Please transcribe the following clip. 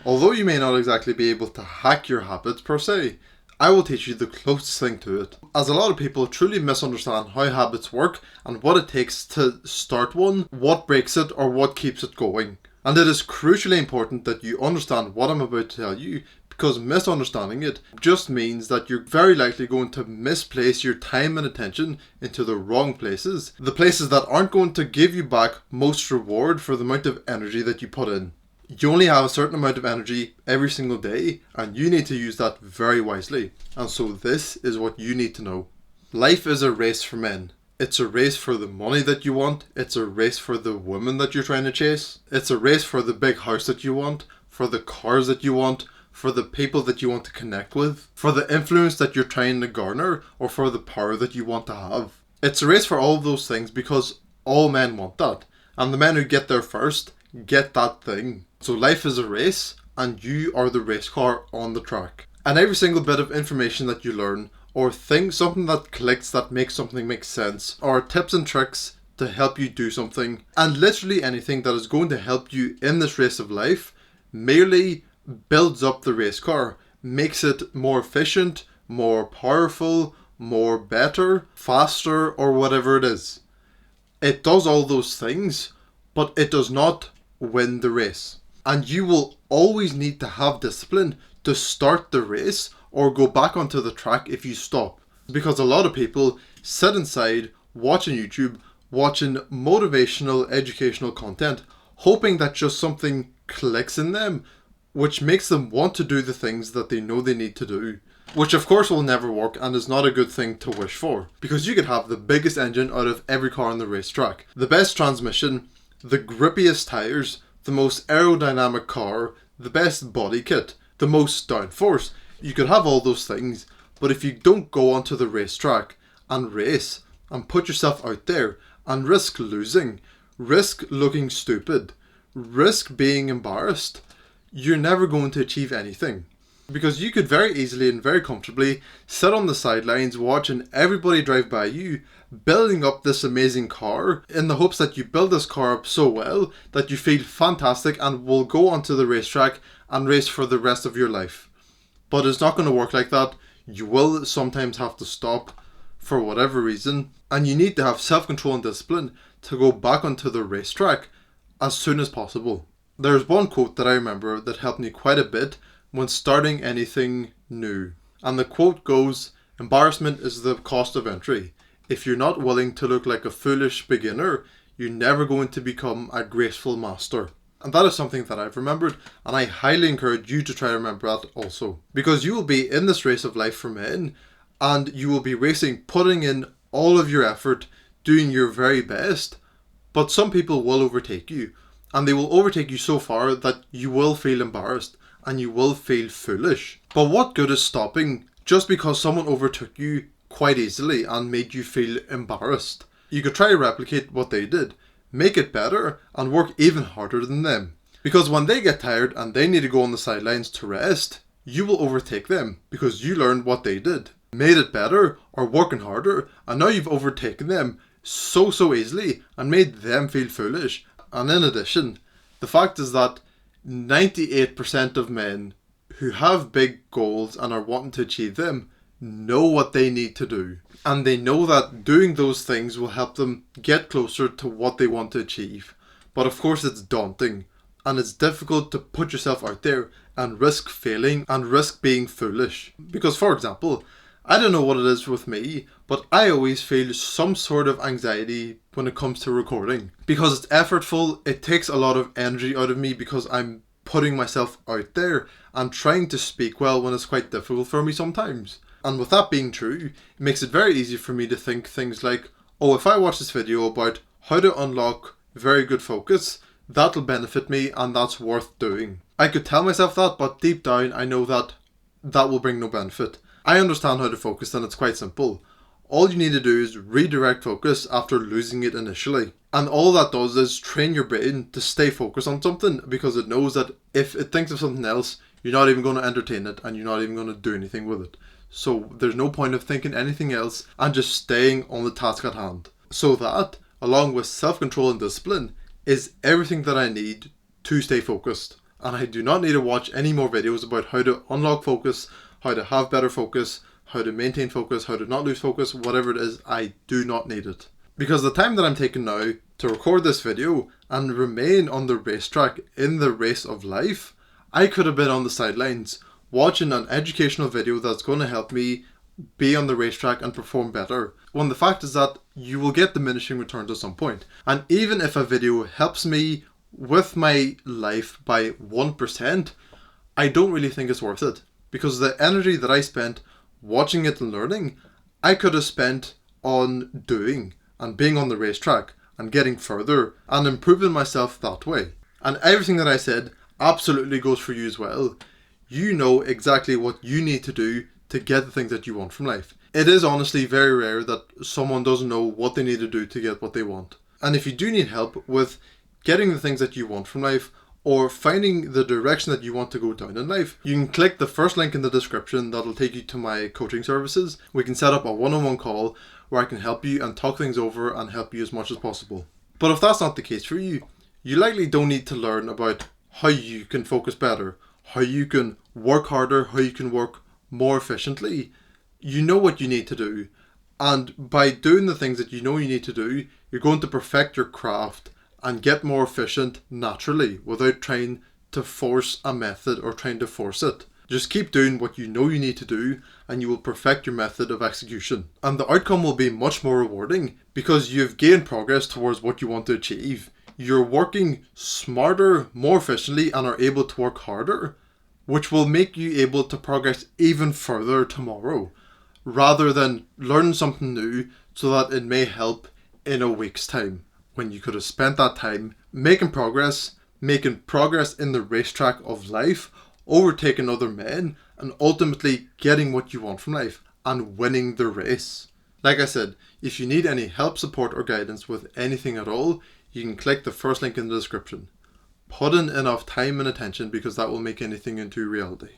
Although you may not exactly be able to hack your habits per se, I will teach you the closest thing to it. As a lot of people truly misunderstand how habits work and what it takes to start one, what breaks it or what keeps it going. And it is crucially important that you understand what I'm about to tell you, because misunderstanding it just means that you're very likely going to misplace your time and attention into the wrong places. The places that aren't going to give you back most reward for the amount of energy that you put in. You only have a certain amount of energy every single day, and you need to use that very wisely. And so this is what you need to know. Life is a race for men. It's a race for the money that you want. It's a race for the woman that you're trying to chase. It's a race for the big house that you want, for the cars that you want, for the people that you want to connect with, for the influence that you're trying to garner, or for the power that you want to have. It's a race for all of those things because all men want that. And the men who get there first get that thing. So life is a race, and you are the race car on the track. And every single bit of information that you learn, or something that clicks that makes something make sense, or tips and tricks to help you do something, and literally anything that is going to help you in this race of life, merely builds up the race car, makes it more efficient, more powerful, more better, faster, or whatever it is. It does all those things, but it does not win the race. And you will always need to have discipline to start the race or go back onto the track if you stop. Because a lot of people sit inside watching YouTube, watching motivational, educational content, hoping that just something clicks in them, which makes them want to do the things that they know they need to do. Which of course will never work and is not a good thing to wish for. Because you could have the biggest engine out of every car on the racetrack, the best transmission, the grippiest tyres, the most aerodynamic car, the best body kit, the most downforce. You could have all those things, but if you don't go onto the racetrack and race and put yourself out there and risk losing, risk looking stupid, risk being embarrassed, you're never going to achieve anything. Because you could very easily and very comfortably sit on the sidelines watching everybody drive by you, building up this amazing car in the hopes that you build this car up so well that you feel fantastic and will go onto the racetrack and race for the rest of your life. But it's not going to work like that. You will sometimes have to stop for whatever reason, and you need to have self-control and discipline to go back onto the racetrack as soon as possible. There's one quote that I remember that helped me quite a bit when starting anything new. And the quote goes, "Embarrassment is the cost of entry. If you're not willing to look like a foolish beginner, you're never going to become a graceful master." And that is something that I've remembered, and I highly encourage you to try to remember that also. Because you will be in this race of life for men, and you will be racing, putting in all of your effort, doing your very best, but some people will overtake you. And they will overtake you so far that you will feel embarrassed and you will feel foolish. But what good is stopping just because someone overtook you quite easily and made you feel embarrassed? You could try to replicate what they did, make it better, and work even harder than them. Because when they get tired and they need to go on the sidelines to rest, you will overtake them because you learned what they did, made it better or working harder, and now you've overtaken them so easily and made them feel foolish. And in addition, the fact is that 98% of men who have big goals and are wanting to achieve them know what they need to do. And they know that doing those things will help them get closer to what they want to achieve. But of course it's daunting and it's difficult to put yourself out there and risk failing and risk being foolish. Because for example, I don't know what it is with me, but I always feel some sort of anxiety when it comes to recording. Because it's effortful, it takes a lot of energy out of me because I'm putting myself out there and trying to speak well when it's quite difficult for me sometimes. And with that being true, it makes it very easy for me to think things like, oh, if I watch this video about how to unlock very good focus, that'll benefit me and that's worth doing. I could tell myself that, but deep down I know that that will bring no benefit. I understand how to focus and it's quite simple. All you need to do is redirect focus after losing it initially. And all that does is train your brain to stay focused on something because it knows that if it thinks of something else, you're not even going to entertain it and you're not even going to do anything with it. So there's no point of thinking anything else and just staying on the task at hand. So that, along with self-control and discipline, is everything that I need to stay focused. And I do not need to watch any more videos about how to unlock focus, how to have better focus, how to maintain focus, how to not lose focus, whatever it is. I do not need it. Because the time that I'm taking now to record this video and remain on the racetrack in the race of life, I could have been on the sidelines watching an educational video that's going to help me be on the racetrack and perform better, when the fact is that you will get diminishing returns at some point. And even if a video helps me with my life by 1%, I don't really think it's worth it, because the energy that I spent watching it and learning, I could have spent on doing and being on the racetrack and getting further and improving myself that way. And everything that I said absolutely goes for you as well. You know exactly what you need to do to get the things that you want from life. It is honestly very rare that someone doesn't know what they need to do to get what they want. And if you do need help with getting the things that you want from life, or finding the direction that you want to go down in life, you can click the first link in the description that'll take you to my coaching services. We can set up a one-on-one call where I can help you and talk things over and help you as much as possible. But if that's not the case for you, you likely don't need to learn about how you can focus better, how you can work harder, how you can work more efficiently. You know what you need to do, and by doing the things that you know you need to do, you're going to perfect your craft and get more efficient naturally without trying to force a method or trying to force it. Just keep doing what you know you need to do and you will perfect your method of execution. And the outcome will be much more rewarding because you've gained progress towards what you want to achieve. You're working smarter, more efficiently, and are able to work harder, which will make you able to progress even further tomorrow, rather than learn something new so that it may help in a week's time, when you could have spent that time making progress in the racetrack of life, overtaking other men, and ultimately getting what you want from life and winning the race. Like I said, if you need any help, support, or guidance with anything at all, you can click the first link in the description. Put in enough time and attention, because that will make anything into reality.